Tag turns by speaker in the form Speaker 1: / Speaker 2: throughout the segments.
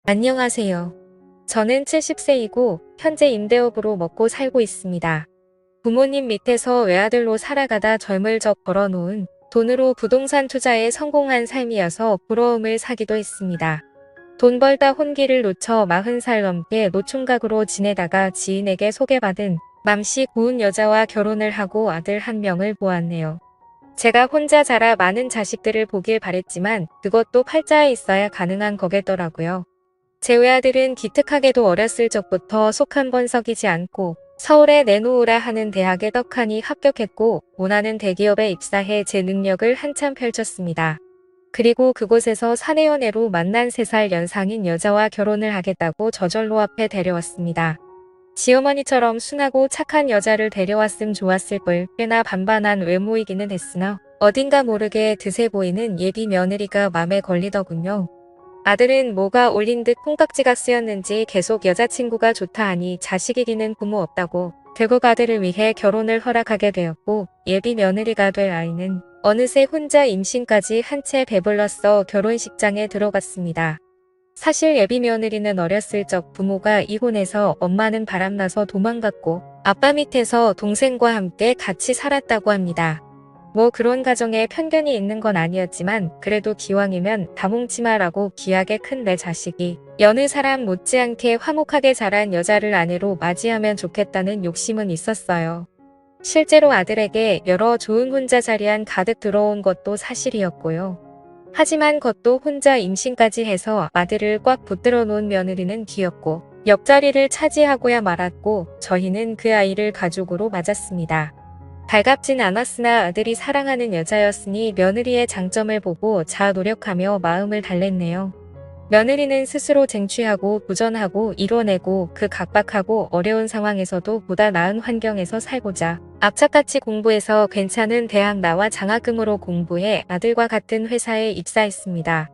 Speaker 1: 안녕하세요. 저는 70세이고 현재 임대업으로 먹고 살고 있습니다. 부모님 밑에서 외아들로 살아가다 젊을 적 벌어놓은 돈으로 부동산 투자에 성공한 삶이어서 부러움을 사기도 했습니다. 돈 벌다 혼기를 놓쳐 40살 넘게 노총각으로 지내다가 지인에게 소개받은 맘씨 고운 여자와 결혼을 하고 아들 한 명을 보았네요. 제가 혼자 자라 많은 자식들을 보길 바랬지만 그것도 팔자에 있어야 가능한 거겠더라고요. 제 외아들은 기특하게도 어렸을 적부터 속 한 번 썩이지 않고 서울에 내놓으라 하는 대학에 떡하니 합격했고 원하는 대기업에 입사해 제 능력을 한참 펼쳤습니다. 그리고 그곳에서 사내연애로 만난 3살 연상인 여자와 결혼을 하겠다고 저절로 앞에 데려왔습니다. 지어머니처럼 순하고 착한 여자를 데려왔음 좋았을 걸 꽤나 반반한 외모이기는 했으나 어딘가 모르게 드세 보이는 예비 며느리가 맘에 걸리더군요. 아들은 뭐가 올린 듯 콩깍지가 쓰였는지 계속 여자친구가 좋다 하니 자식이기는 부모 없다고 결국 아들을 위해 결혼을 허락하게 되었고 예비 며느리가 될 아이는 어느새 혼자 임신까지 한 채 배불렀어 결혼식장에 들어갔습니다. 사실 예비 며느리는 어렸을 적 부모가 이혼해서 엄마는 바람나서 도망갔고 아빠 밑에서 동생과 함께 같이 살았다고 합니다. 뭐 그런 가정에 편견이 있는 건 아니었지만 그래도 기왕이면 다뭉치마라고 귀하게 큰 내 자식이 여느 사람 못지않게 화목하게 자란 여자를 아내로 맞이하면 좋겠다는 욕심은 있었어요. 실제로 아들에게 여러 좋은 혼자 자리한 가득 들어온 것도 사실이었고요. 하지만 그것도 혼자 임신까지 해서 아들을 꽉 붙들어 놓은 며느리는 귀엽고 옆자리를 차지하고야 말았고 저희는 그 아이를 가족으로 맞았습니다. 달갑진 않았으나 아들이 사랑하는 여자였으니 며느리의 장점을 보고 자아 노력하며 마음을 달랬네요. 며느리는 스스로 쟁취하고 도전하고 이뤄내고 그 각박하고 어려운 상황에서도 보다 나은 환경에서 살고자 악착같이 공부해서 괜찮은 대학 나와 장학금으로 공부해 아들과 같은 회사에 입사했습니다.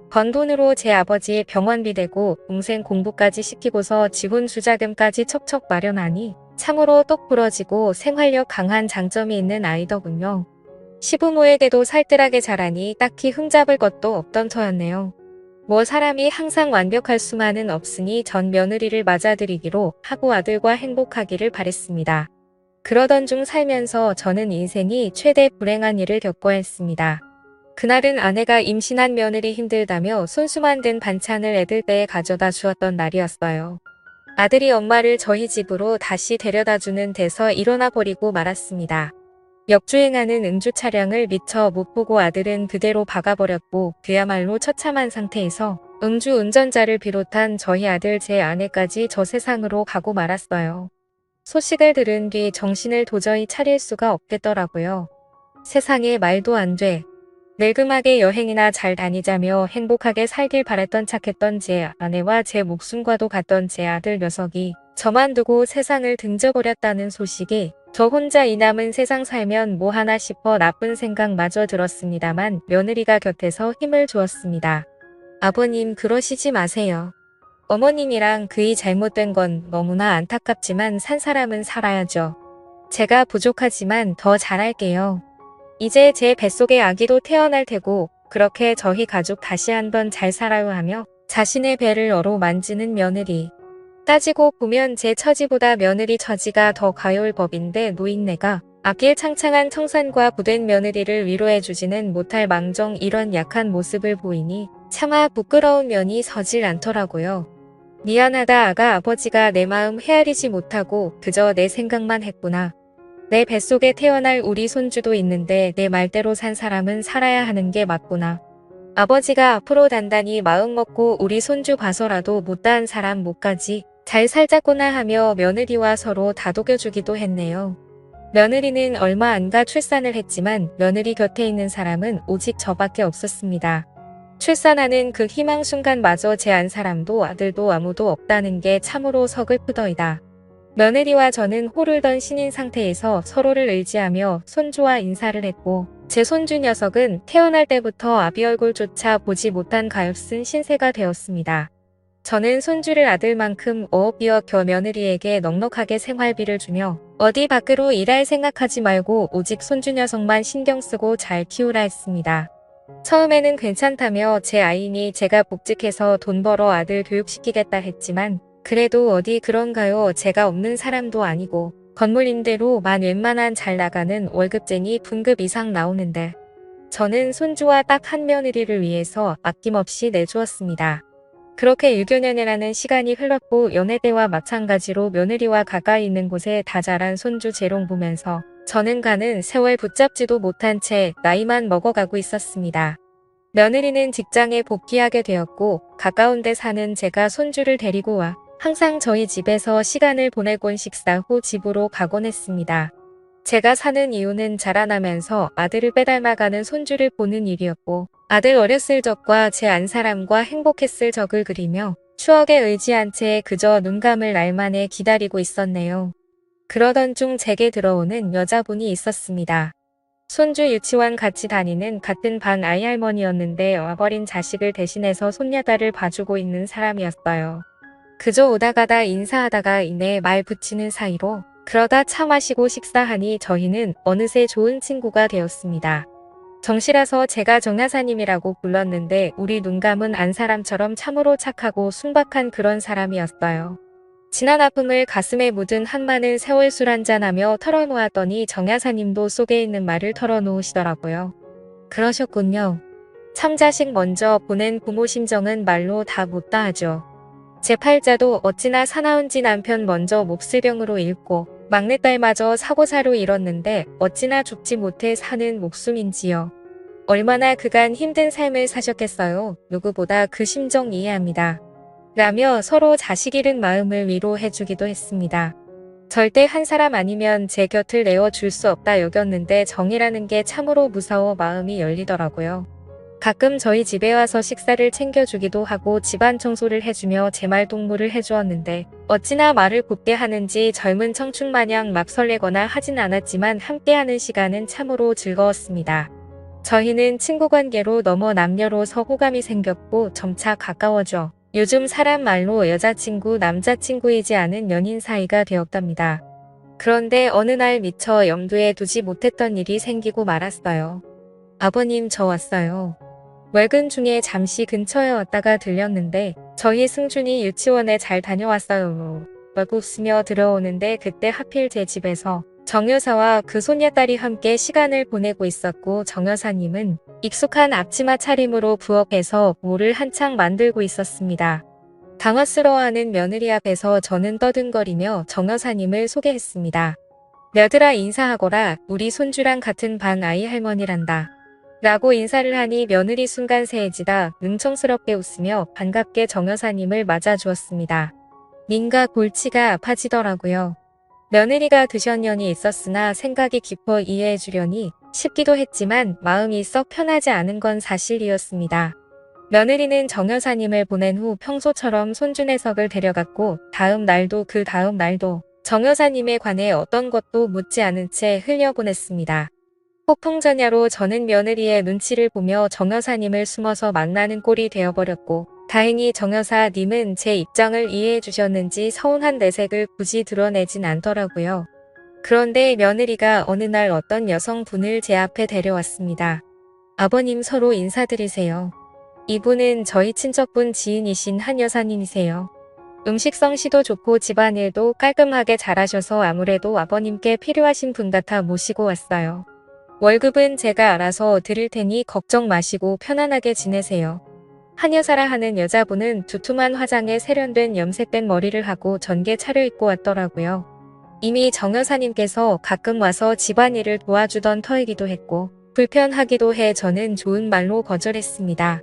Speaker 1: 번 돈으로 제 아버지의 병원비 대고 동생 공부까지 시키고서 지분 투자금까지 척척 마련하니 참으로 똑 부러지고 생활력 강한 장점이 있는 아이더군요. 시부모에게도 살뜰하게 자라니 딱히 흠잡을 것도 없던 터였네요. 뭐 사람이 항상 완벽할 수만은 없으니 전 며느리를 맞아들이기로 하고 아들과 행복하기를 바랬습니다. 그러던 중 살면서 저는 인생이 최대 불행한 일을 겪어야 했습니다. 그날은 아내가 임신한 며느리 힘들다며 손수 만든 반찬을 애들 떼에 가져다 주었던 날이었어요. 아들이 엄마를 저희 집으로 다시 데려다주는 데서 일어나 버리고 말았습니다. 역주행하는 음주 차량을 미처 못 보고 아들은 그대로 박아버렸고 그야말로 처참한 상태에서 음주 운전자를 비롯한 저희 아들 제 아내까지 저 세상으로 가고 말았어요. 소식을 들은 뒤 정신을 도저히 차릴 수가 없겠더라고요. 세상에 말도 안 돼. 늙음하게 여행이나 잘 다니자며 행복하게 살길 바랬던 착했던 제 아내와 제 목숨과도 같던 제 아들 녀석이 저만 두고 세상을 등져버렸다는 소식이 저 혼자 이 남은 세상 살면 뭐 하나 싶어 나쁜 생각마저 들었습니다만 며느리가 곁에서 힘을 주었습니다. 아버님 그러시지 마세요. 어머님이랑 그이 잘못된 건 너무나 안타깝지만 산 사람은 살아야죠. 제가 부족하지만 더 잘할게요. 이제 제 뱃속에 아기도 태어날 테고 그렇게 저희 가족 다시 한번 잘 살아요 하며 자신의 배를 어루 만지는 며느리. 따지고 보면 제 처지보다 며느리 처지가 더 가여울 법인데 노인네가 앞길 창창한 청산과 부된 며느리를 위로해주지는 못할 망정 이런 약한 모습을 보이니 차마 부끄러운 면이 서질 않더라고요. 미안하다 아가 아버지가 내 마음 헤아리지 못하고 그저 내 생각만 했구나. 내 뱃속에 태어날 우리 손주도 있는데 내 말대로 산 사람은 살아야 하는 게 맞구나. 아버지가 앞으로 단단히 마음먹고 우리 손주 봐서라도 못다한 사람 못 가지 잘 살자꾸나 하며 며느리와 서로 다독여주기도 했네요. 며느리는 얼마 안 가 출산을 했지만 며느리 곁에 있는 사람은 오직 저밖에 없었습니다. 출산하는 그 희망 순간마저 제 안 사람도 아들도 아무도 없다는 게 참으로 서글프더이다. 며느리와 저는 호르던 신인 상태에서 서로를 의지하며 손주와 인사를 했고 제 손주 녀석은 태어날 때부터 아비 얼굴조차 보지 못한 가엾은 신세가 되었습니다. 저는 손주를 아들만큼 어업이어 며느리에게 넉넉하게 생활비를 주며 어디 밖으로 일할 생각하지 말고 오직 손주 녀석만 신경 쓰고 잘 키우라 했습니다. 처음에는 괜찮다며 제 아이니 제가 복직해서 돈 벌어 아들 교육시키겠다 했지만 그래도 어디 그런가요? 제가 없는 사람도 아니고 건물 임대로 웬만한 잘 나가는 월급쟁이 분급 이상 나오는데 저는 손주와 딱 한 며느리를 위해서 아낌없이 내주었습니다. 그렇게 6여 년이라는 시간이 흘렀고 연애때와 마찬가지로 며느리와 가까이 있는 곳에 다 자란 손주 재롱 보면서 저는 가는 세월 붙잡지도 못한 채 나이만 먹어가고 있었습니다. 며느리는 직장에 복귀하게 되었고 가까운 데 사는 제가 손주를 데리고 와 항상 저희 집에서 시간을 보내곤 식사 후 집으로 가곤 했습니다. 제가 사는 이유는 자라나면서 아들을 빼닮아가는 손주를 보는 일이었고 아들 어렸을 적과 제 안사람과 행복했을 적을 그리며 추억에 의지한 채 그저 눈 감을 날만에 기다리고 있었네요. 그러던 중 제게 들어오는 여자분이 있었습니다. 손주 유치원 같이 다니는 같은 반 아이 할머니였는데 와버린 자식을 대신해서 손녀딸을 봐주고 있는 사람이었어요. 그저 오다가다 인사하다가 이내 말 붙이는 사이로 그러다 차 마시고 식사하니 저희는 어느새 좋은 친구가 되었습니다. 정시라서 제가 정야사님이라고 불렀는데 우리 눈감은 안사람처럼 참으로 착하고 순박한 그런 사람이었어요. 지난 아픔을 가슴에 묻은 한마늘 세월 술 한잔하며 털어놓았더니 정야사님도 속에 있는 말을 털어놓으시더라고요. 그러셨군요. 참 자식 먼저 보낸 부모 심정은 말로 다 못다 하죠. 제 팔자도 어찌나 사나운지 남편 먼저 몹쓸병으로 잃고 막내딸마저 사고사로 잃었는데 어찌나 죽지 못해 사는 목숨인지요. 얼마나 그간 힘든 삶을 사셨겠어요. 누구보다 그 심정 이해합니다. 라며 서로 자식 잃은 마음을 위로해주기도 했습니다. 절대 한 사람 아니면 제 곁을 내어줄 수 없다 여겼는데 정이라는 게 참으로 무서워 마음이 열리더라고요. 가끔 저희 집에 와서 식사를 챙겨주기도 하고 집안 청소를 해주며 제 말 동무를 해주었는데 어찌나 말을 곱게 하는지 젊은 청춘 마냥 막 설레거나 하진 않았지만 함께하는 시간은 참으로 즐거웠습니다. 저희는 친구 관계로 넘어 남녀로서 호감이 생겼고 점차 가까워져 요즘 사람 말로 여자친구 남자친구이지 않은 연인 사이가 되었답니다. 그런데 어느 날 미처 염두에 두지 못했던 일이 생기고 말았어요. 아버님 저 왔어요. 외근 중에 잠시 근처에 왔다가 들렸는데 저희 승준이 유치원에 잘 다녀왔어요. 라고 웃으며 들어오는데 그때 하필 제 집에서 정 여사와 그 손녀딸이 함께 시간을 보내고 있었고 정 여사님은 익숙한 앞치마 차림으로 부엌에서 뭐를 한창 만들고 있었습니다. 당황스러워하는 며느리 앞에서 저는 떠든거리며 정 여사님을 소개했습니다. 며느라 인사하거라 우리 손주랑 같은 반 아이 할머니란다. 라고 인사를 하니 며느리 순간 새해지다 능청스럽게 웃으며 반갑게 정 여사님을 맞아주었습니다. 민가 골치가 아파지더라고요. 며느리가 드션년이 있었으나 생각이 깊어 이해해주려니 싶기도 했지만 마음이 썩 편하지 않은 건 사실이었습니다. 며느리는 정 여사님을 보낸 후 평소처럼 손주 녀석을 데려갔고 다음 날도 그 다음 날도 정 여사님에 관해 어떤 것도 묻지 않은 채 흘려보냈습니다. 폭풍전야로 저는 며느리의 눈치를 보며 정 여사님을 숨어서 만나는 꼴이 되어버렸고 다행히 정 여사님은 제 입장을 이해해 주셨는지 서운한 내색을 굳이 드러내진 않더라고요. 그런데 며느리가 어느 날 어떤 여성분을 제 앞에 데려왔습니다. 아버님 서로 인사드리세요. 이분은 저희 친척분 지인이신 한 여사님이세요. 음식 솜씨도 좋고 집안일도 깔끔하게 잘하셔서 아무래도 아버님께 필요하신 분 같아 모시고 왔어요. 월급은 제가 알아서 드릴 테니 걱정 마시고 편안하게 지내세요. 한 여사라 하는 여자분은 두툼한 화장에 세련된 염색된 머리를 하고 전게 차려입고 왔더라고요. 이미 정 여사님께서 가끔 와서 집안일을 도와주던 터이기도 했고 불편하기도 해 저는 좋은 말로 거절했습니다.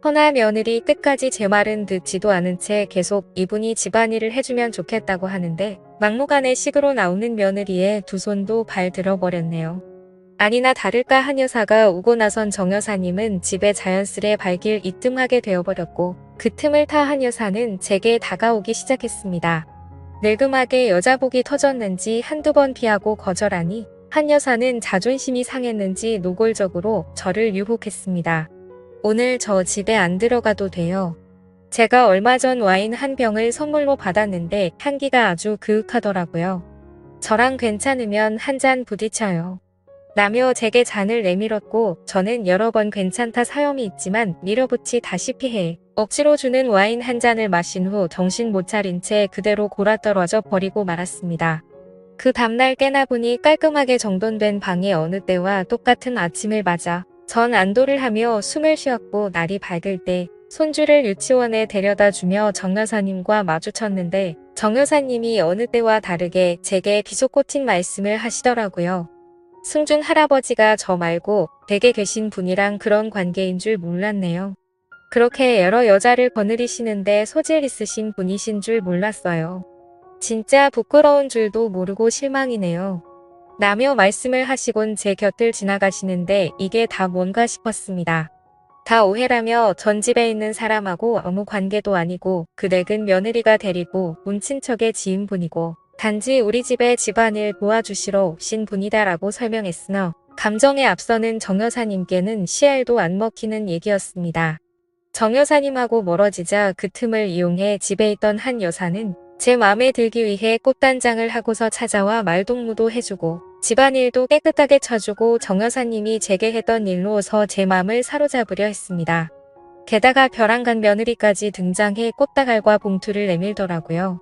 Speaker 1: 허나 며느리 끝까지 제 말은 듣지도 않은 채 계속 이분이 집안일을 해주면 좋겠다고 하는데 막무가내 식으로 나오는 며느리의 두 손도 발 들어버렸네요. 아니나 다를까 한 여사가 오고 나선 정 여사님은 집에 자연스레 발길 이뜸하게 되어버렸고 그 틈을 타 한 여사는 제게 다가오기 시작했습니다. 늙음하게 여자복이 터졌는지 한두 번 피하고 거절하니 한 여사는 자존심이 상했는지 노골적으로 저를 유혹했습니다. 오늘 저 집에 안 들어가도 돼요. 제가 얼마 전 와인 한 병을 선물로 받았는데 향기가 아주 그윽하더라고요. 저랑 괜찮으면 한 잔 부딪혀요. 라며 제게 잔을 내밀었고 저는 여러 번 괜찮다 사염이 있지만 밀어붙이다시피 해 억지로 주는 와인 한 잔을 마신 후 정신 못 차린 채 그대로 골아떨어져 버리고 말았습니다. 그 다음날 깨나 보니 깔끔하게 정돈된 방에 어느 때와 똑같은 아침을 맞아 전 안도를 하며 숨을 쉬었고 날이 밝을 때 손주를 유치원에 데려다 주며 정 여사님과 마주쳤는데 정 여사님이 어느 때와 다르게 제게 비속고친 말씀을 하시더라고요. 승준 할아버지가 저 말고 댁에 계신 분이랑 그런 관계인 줄 몰랐네요. 그렇게 여러 여자를 거느리시는데 소질 있으신 분이신 줄 몰랐어요. 진짜 부끄러운 줄도 모르고 실망이네요. 라며 말씀을 하시곤 제 곁을 지나가시는데 이게 다 뭔가 싶었습니다. 다 오해라며 전 집에 있는 사람하고 아무 관계도 아니고 그 댁은 며느리가 데리고 온 친척의 지인분이고 단지 우리 집의 집안일 도와주시러 오신 분이다라고 설명했으나 감정에 앞서는 정 여사님께는 씨알도 안 먹히는 얘기였습니다. 정 여사님하고 멀어지자 그 틈을 이용해 집에 있던 한 여사는 제 마음에 들기 위해 꽃단장을 하고서 찾아와 말동무도 해주고 집안일도 깨끗하게 쳐주고 정 여사님이 제게 했던 일로서 제 마음을 사로잡으려 했습니다. 게다가 벼랑간 며느리까지 등장해 꽃다갈과 봉투를 내밀더라고요.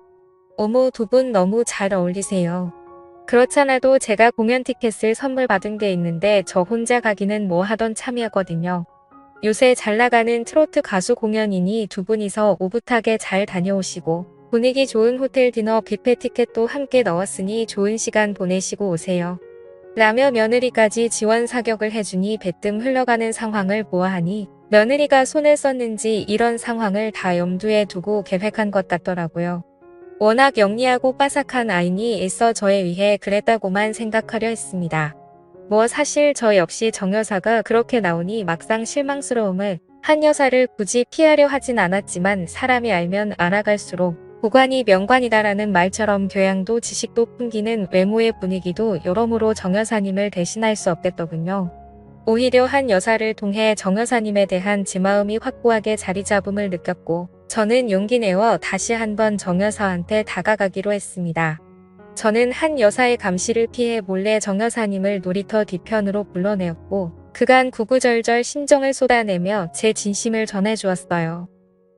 Speaker 1: 어머, 두 분 너무 잘 어울리세요. 그렇잖아도 제가 공연 티켓을 선물 받은 게 있는데 저 혼자 가기는 뭐 하던 참이었거든요. 요새 잘 나가는 트로트 가수 공연이니 두 분이서 오붓하게 잘 다녀오시고 분위기 좋은 호텔 디너 뷔페 티켓도 함께 넣었으니 좋은 시간 보내시고 오세요. 라며 며느리까지 지원 사격을 해주니 배뜸 흘러가는 상황을 보아하니 며느리가 손을 썼는지 이런 상황을 다 염두에 두고 계획한 것 같더라고요. 워낙 영리하고 빠삭한 아이니 애써 저에 의해 그랬다고만 생각하려 했습니다. 뭐 사실 저 역시 정 여사가 그렇게 나오니 막상 실망스러움을 한 여사를 굳이 피하려 하진 않았지만 사람이 알면 알아갈수록 고관이 명관이다라는 말처럼 교양도 지식도 풍기는 외모의 분위기도 여러모로 정 여사님을 대신할 수 없겠더군요. 오히려 한 여사를 통해 정 여사님에 대한 제 마음이 확고하게 자리잡음을 느꼈고 저는 용기 내어 다시 한번 정 여사한테 다가가기로 했습니다. 저는 한 여사의 감시를 피해 몰래 정 여사님을 놀이터 뒤편으로 불러내었고 그간 구구절절 심정을 쏟아내며 제 진심을 전해주었어요.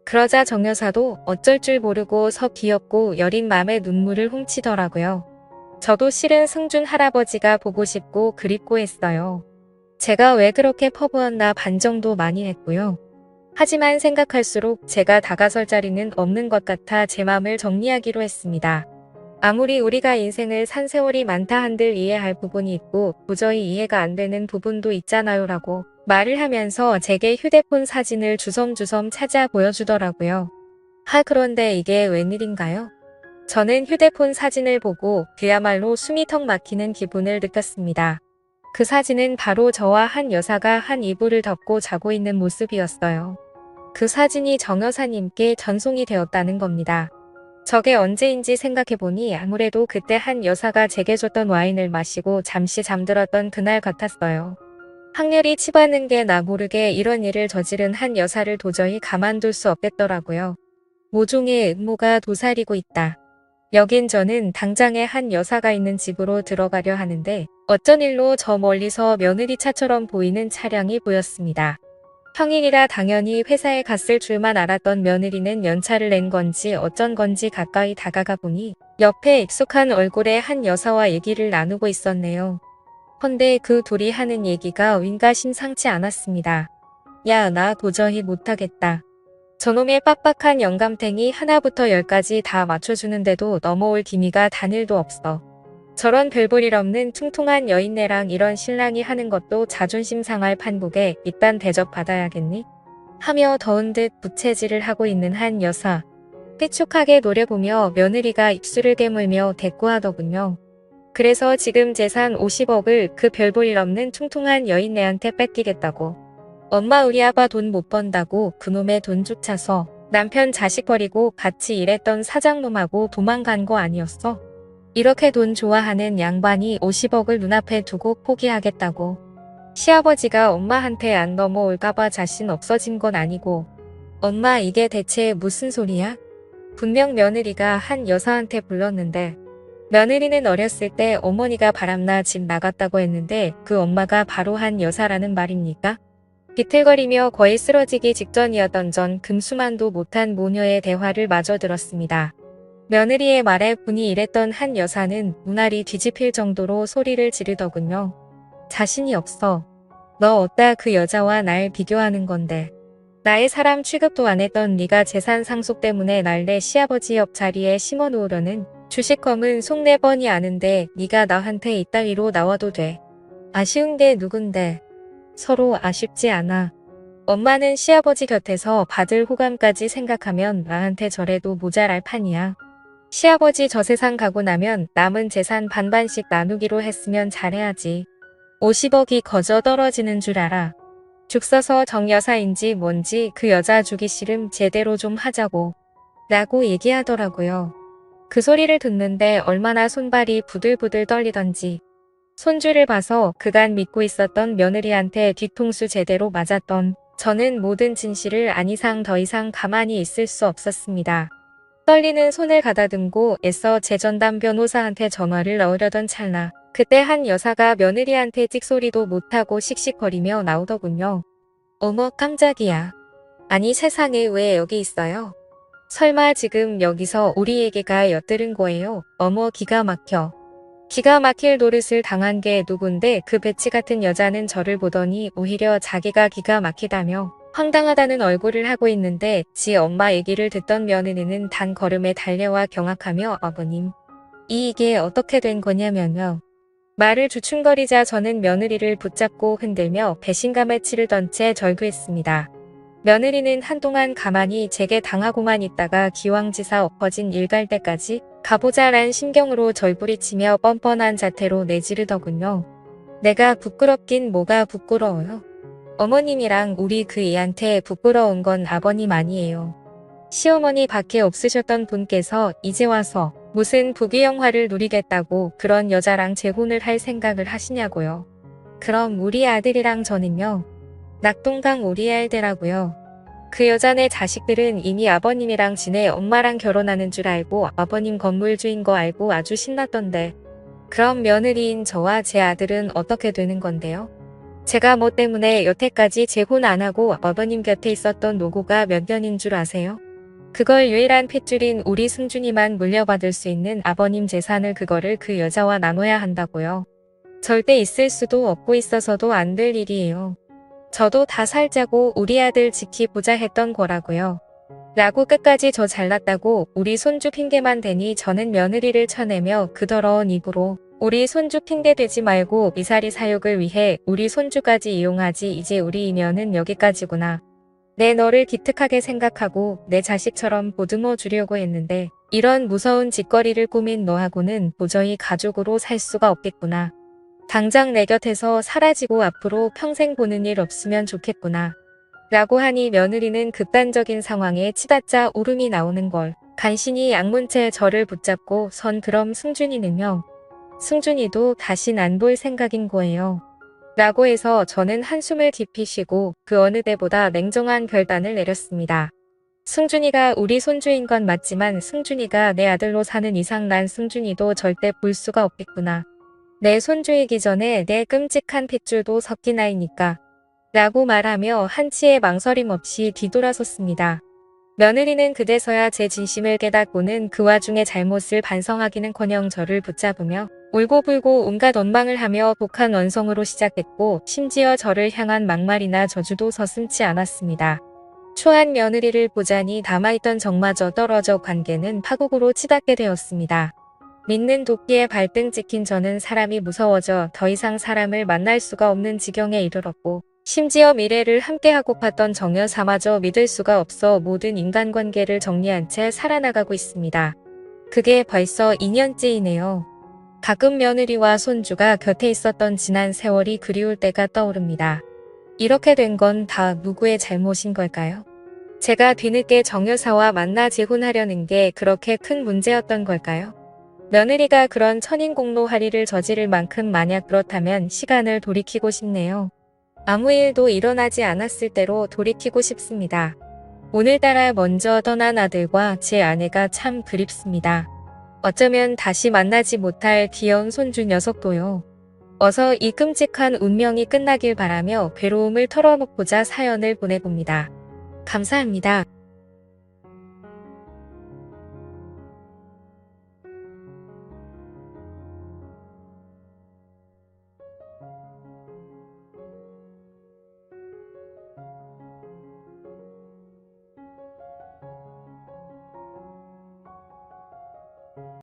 Speaker 1: 그러자 정 여사도 어쩔 줄 모르고 서 귀엽고 여린 맘에 눈물을 훔치더라고요. 저도 실은 승준 할아버지가 보고 싶고 그립고 했어요. 제가 왜 그렇게 퍼부었나 반정도 많이 했고요. 하지만 생각할수록 제가 다가설 자리는 없는 것 같아 제 맘을 정리하기로 했습니다. 아무리 우리가 인생을 산 세월이 많다 한들 이해할 부분이 있고 도저히 이해가 안 되는 부분도 있잖아요 라고 말을 하면서 제게 휴대폰 사진을 주섬주섬 찾아 보여주더라고요. 그런데 이게 웬일인가요? 저는 휴대폰 사진을 보고 그야말로 숨이 턱 막히는 기분을 느꼈습니다. 그 사진은 바로 저와 한 여사가 한 이불을 덮고 자고 있는 모습이었어요. 그 사진이 정 여사님께 전송이 되었다는 겁니다. 저게 언제인지 생각해보니 아무래도 그때 한 여사가 제게 줬던 와인을 마시고 잠시 잠들었던 그날 같았어요. 항렬이 치받는 게 나 모르게 이런 일을 저지른 한 여사를 도저히 가만둘 수 없겠더라고요. 모종의 음모가 도사리고 있다. 여긴 저는 당장에 한 여사가 있는 집으로 들어가려 하는데 어쩐 일로 저 멀리서 며느리 차처럼 보이는 차량이 보였습니다. 평일이라 당연히 회사에 갔을 줄만 알았던 며느리는 연차를 낸 건지 어쩐 건지 가까이 다가가 보니 옆에 익숙한 얼굴의 한 여사와 얘기를 나누고 있었네요. 헌데 그 둘이 하는 얘기가 윈가 심상치 않았습니다. 야, 나 도저히 못하겠다. 저놈의 빡빡한 영감탱이 하나부터 열까지 다 맞춰주는데도 넘어올 기미가 단일도 없어. 저런 별볼일 없는 퉁퉁한 여인네랑 이런 신랑이 하는 것도 자존심 상할 판국에 이딴 대접 받아야겠니? 하며 더운 듯 부채질을 하고 있는 한 여사. 삐축하게 노려보며 며느리가 입술을 깨물며 대꾸하더군요. 그래서 지금 재산 50억을 그 별볼일 없는 퉁퉁한 여인네한테 뺏기겠다고. 엄마 우리 아빠 돈 못 번다고 그놈의 돈 쫓아서 남편 자식 버리고 같이 일했던 사장놈하고 도망간 거 아니었어? 이렇게 돈 좋아하는 양반이 50억을 눈앞에 두고 포기하겠다고. 시아버지가 엄마한테 안 넘어올까봐 자신 없어진 건 아니고. 엄마 이게 대체 무슨 소리야? 분명 며느리가 한 여사한테 불렀는데 며느리는 어렸을 때 어머니가 바람나 집 나갔다고 했는데 그 엄마가 바로 한 여사라는 말입니까? 비틀거리며 거의 쓰러지기 직전이었던 전 금수만도 못한 모녀의 대화를 마저 들었습니다. 며느리의 말에 분이 일했던 한 여사는 눈알이 뒤집힐 정도로 소리를 지르더군요. 자신이 없어. 너 어따 그 여자와 날 비교하는 건데. 나의 사람 취급도 안 했던 네가 재산 상속 때문에 날 내 시아버지 옆자리에 심어놓으려는 주식검은 속내 뻔히 아는데 네가 나한테 이따위로 나와도 돼. 아쉬운 게 누군데. 서로 아쉽지 않아. 엄마는 시아버지 곁에서 받을 호감까지 생각하면 나한테 저래도 모자랄 판이야. 시아버지 저 세상 가고 나면 남은 재산 반반씩 나누기로 했으면 잘해야지. 50억이 거저 떨어지는 줄 알아. 죽 써서 정여사인지 뭔지 그 여자 주기 싫음 제대로 좀 하자고. 라고 얘기하더라고요. 그 소리를 듣는데 얼마나 손발이 부들부들 떨리던지. 손주를 봐서 그간 믿고 있었던 며느리한테 뒤통수 제대로 맞았던 저는 모든 진실을 안 이상 더 이상 가만히 있을 수 없었습니다. 떨리는 손을 가다듬고 애써 재전담 변호사한테 전화를 넣으려던 찰나 그때 한 여사가 며느리한테 찍소리도 못하고 씩씩거리며 나오더군요. 어머 깜짝이야. 아니 세상에 왜 여기 있어요? 설마 지금 여기서 우리 얘기가 엿들은 거예요? 어머 기가 막혀. 기가 막힐 노릇을 당한 게 누군데 그 배치 같은 여자는 저를 보더니 오히려 자기가 기가 막히다며 황당하다는 얼굴을 하고 있는데 지 엄마 얘기를 듣던 며느리는 단 걸음에 달려와 경악하며 아버님. 이게 어떻게 된 거냐면요. 말을 주춤거리자 저는 며느리를 붙잡고 흔들며 배신감에 치르던 채 절규했습니다. 며느리는 한동안 가만히 제게 당하고만 있다가 기왕지사 엎어진 일 갈 때까지 가보자란 심경으로 절부리치며 뻔뻔한 자태로 내지르더군요. 내가 부끄럽긴 뭐가 부끄러워요. 어머님이랑 우리 그 애한테 부끄러운 건 아버님 아니에요. 시어머니 밖에 없으셨던 분께서 이제 와서 무슨 부귀영화를 누리겠다고 그런 여자랑 재혼을 할 생각을 하시냐고요. 그럼 우리 아들이랑 저는요. 낙동강 우리 애들하고요. 그 여자네 자식들은 이미 아버님이랑 지내 엄마랑 결혼하는 줄 알고 아버님 건물주인 거 알고 아주 신났던데. 그럼 며느리인 저와 제 아들은 어떻게 되는 건데요? 제가 뭐 때문에 여태까지 재혼 안 하고 아버님 곁에 있었던 노고가 몇 년인 줄 아세요? 그걸 유일한 핏줄인 우리 승준이만 물려받을 수 있는 아버님 재산을 그거를 그 여자와 나눠야 한다고요. 절대 있을 수도 없고 있어서도 안 될 일이에요. 저도 다 살자고 우리 아들 지키보자 했던 거라고요. 라고 끝까지 저 잘났다고 우리 손주 핑계만 대니 저는 며느리를 쳐내며 그 더러운 입으로 우리 손주 핑계 대지 말고 미사리 사육을 위해 우리 손주까지 이용하지 이제 우리 이면은 여기까지구나. 내 너를 기특하게 생각하고 내 자식처럼 보듬어 주려고 했는데 이런 무서운 짓거리를 꾸민 너하고는 도저히 가족으로 살 수가 없겠구나. 당장 내 곁에서 사라지고 앞으로 평생 보는 일 없으면 좋겠구나. 라고 하니 며느리는 극단적인 상황에 치닫자 울음이 나오는 걸 간신히 양문채 저를 붙잡고 선 그럼 승준이는요. 승준이도 다신 안 볼 생각인 거예요. 라고 해서 저는 한숨을 깊이 쉬고 그 어느 때보다 냉정한 결단을 내렸습니다. 승준이가 우리 손주인 건 맞지만 승준이가 내 아들로 사는 이상 난 승준이도 절대 볼 수가 없겠구나. 내 손주이기 전에 내 끔찍한 핏줄도 섞인 아이니까. 라고 말하며 한치의 망설임 없이 뒤돌아섰습니다. 며느리는 그제서야 제 진심을 깨닫고는 그 와중에 잘못을 반성하기는커녕 저를 붙잡으며 울고불고 온갖 원망을 하며 독한 원성으로 시작했고 심지어 저를 향한 막말이나 저주도 서슴지 않았습니다. 초한 며느리를 보자니 남아있던 정마저 떨어져 관계는 파국으로 치닫게 되었습니다. 믿는 도끼에 발등 찍힌 저는 사람이 무서워져 더 이상 사람을 만날 수가 없는 지경에 이르렀고 심지어 미래를 함께하고팠던 정여사마저 믿을 수가 없어 모든 인간관계를 정리한 채 살아나가고 있습니다. 그게 벌써 2년째이네요. 가끔 며느리와 손주가 곁에 있었던 지난 세월이 그리울 때가 떠오릅니다. 이렇게 된 건 다 누구의 잘못인 걸까요? 제가 뒤늦게 정여사와 만나 재혼하려는 게 그렇게 큰 문제였던 걸까요? 며느리가 그런 천인공노할 일을 저지를 만큼 만약 그렇다면 시간을 돌이키고 싶네요. 아무 일도 일어나지 않았을 때로 돌이키고 싶습니다. 오늘따라 먼저 떠난 아들과 제 아내가 참 그립습니다. 어쩌면 다시 만나지 못할 귀여운 손주 녀석도요. 어서 이 끔찍한 운명이 끝나길 바라며 괴로움을 털어놓고자 사연을 보내봅니다. 감사합니다.